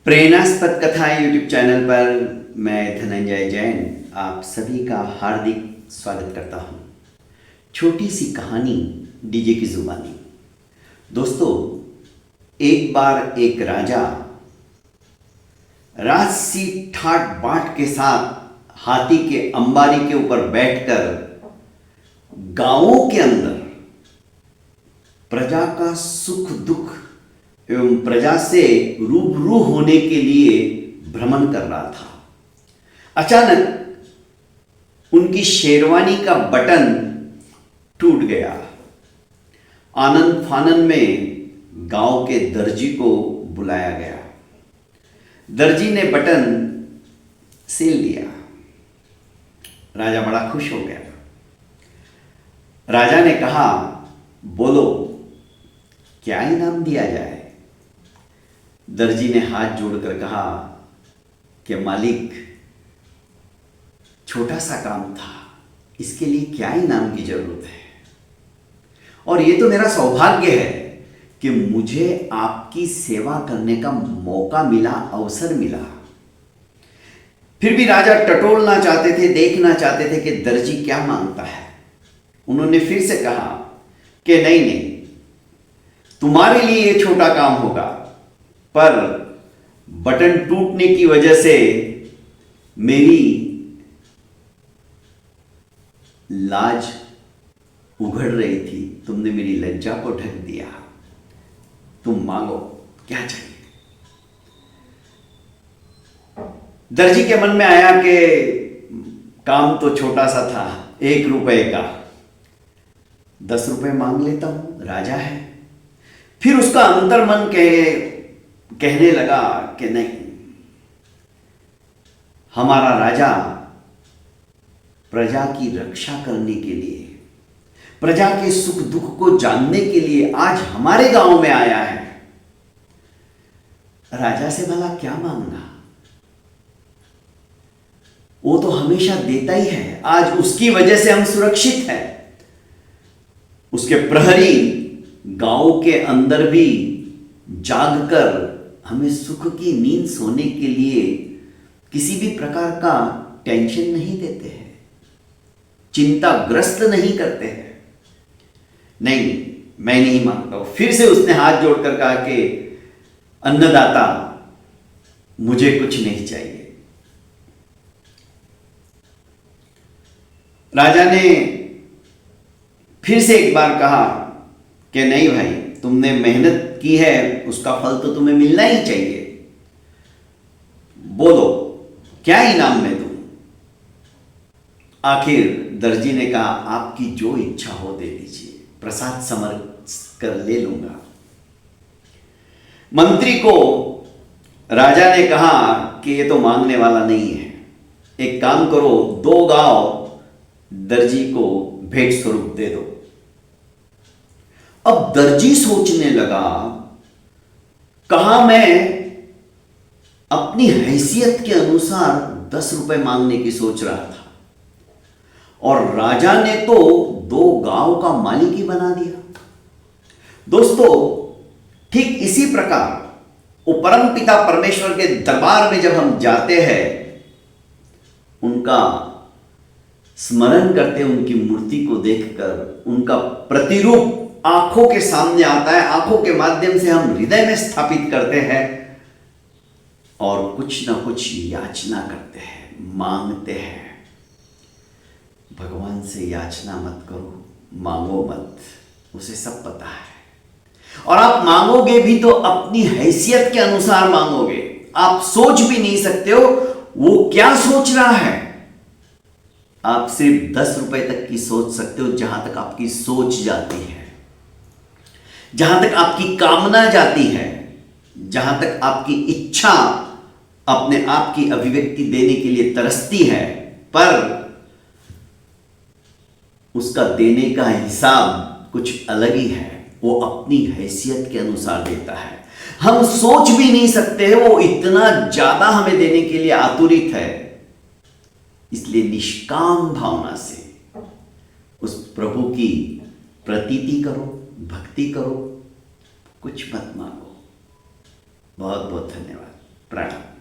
प्रेरणास्पद कथा YouTube channel पर मैं धनंजय जैन आप सभी का हार्दिक स्वागत करता हूँ। छोटी सी कहानी डीजे की जुबानी। दोस्तों, एक बार एक राजा राजसी ठाट बाट के साथ हाथी के अंबारी के ऊपर बैठकर गांवों के अंदर प्रजा का सुख दुख एवं प्रजा से रूबरू होने के लिए भ्रमण कर रहा था। अचानक उनकी शेरवानी का बटन टूट गया। आनंद फानन में गांव के दर्जी को बुलाया गया। दर्जी ने बटन सिल दिया। राजा बड़ा खुश हो गया। राजा ने कहा, बोलो क्या इनाम दिया जाए। दर्जी ने हाथ जोड़कर कहा कि मालिक, छोटा सा काम था, इसके लिए क्या इनाम की जरूरत है। और ये तो मेरा सौभाग्य है कि मुझे आपकी सेवा करने का मौका मिला, अवसर मिला। फिर भी राजा टटोलना चाहते थे, देखना चाहते थे कि दर्जी क्या मांगता है। उन्होंने फिर से कहा कि नहीं, तुम्हारे लिए ये छोटा काम होगा, पर बटन टूटने की वजह से मेरी लाज उघड़ रही थी, तुमने मेरी लज्जा को ढक दिया। तुम मांगो, क्या चाहिए। दर्जी के मन में आया कि काम तो छोटा सा था, 1 रुपए का, 10 रुपए मांग लेता हूं, राजा है। फिर उसका अंतर्मन कहने लगा कि नहीं, हमारा राजा प्रजा की रक्षा करने के लिए, प्रजा के सुख दुख को जानने के लिए आज हमारे गांव में आया है। राजा से भला क्या मांगना, वो तो हमेशा देता ही है। आज उसकी वजह से हम सुरक्षित हैं। उसके प्रहरी गांव के अंदर भी जागकर हमें सुख की नींद सोने के लिए किसी भी प्रकार का टेंशन नहीं देते हैं, चिंताग्रस्त नहीं करते हैं। नहीं, मैं नहीं मांगता हूं। फिर से उसने हाथ जोड़कर कहा कि अन्नदाता, मुझे कुछ नहीं चाहिए। राजा ने फिर से एक बार कहा कि नहीं भाई, तुमने मेहनत की है, उसका फल तो तुम्हें मिलना ही चाहिए। बोलो क्या इनाम में दूं। आखिर दर्जी ने कहा, आपकी जो इच्छा हो दे दीजिए, प्रसाद समर्पित कर ले लूंगा। मंत्री को राजा ने कहा कि ये तो मांगने वाला नहीं है, एक काम करो, 2 गांव दर्जी को भेंट स्वरूप दे दो। अब दर्जी सोचने लगा, कहा मैं अपनी हैसियत के अनुसार 10 रुपए मांगने की सोच रहा था, और राजा ने तो 2 गांव का मालिक ही बना दिया। दोस्तों, ठीक इसी प्रकार वो परमपिता परमेश्वर के दरबार में जब हम जाते हैं, उनका स्मरण करते, उनकी मूर्ति को देखकर उनका प्रतिरूप आंखों के सामने आता है, आंखों के माध्यम से हम हृदय में स्थापित करते हैं और कुछ ना कुछ याचना करते हैं, मांगते हैं। भगवान से याचना मत करो, मांगो मत, उसे सब पता है। और आप मांगोगे भी तो अपनी हैसियत के अनुसार मांगोगे। आप सोच भी नहीं सकते हो वो क्या सोच रहा है। आप सिर्फ 10 रुपए तक की सोच सकते हो, जहां तक आपकी सोच जाती है, जहां तक आपकी कामना जाती है, जहां तक आपकी इच्छा अपने आप की अभिव्यक्ति देने के लिए तरसती है, पर उसका देने का हिसाब कुछ अलग ही है। वो अपनी हैसियत के अनुसार देता है। हम सोच भी नहीं सकते हैं, वो इतना ज्यादा हमें देने के लिए आतुरित है। इसलिए निष्काम भावना से उस प्रभु की प्रतीति करो, भक्ति करो, कुछ मत मांगो। बहुत बहुत धन्यवाद। प्रणाम।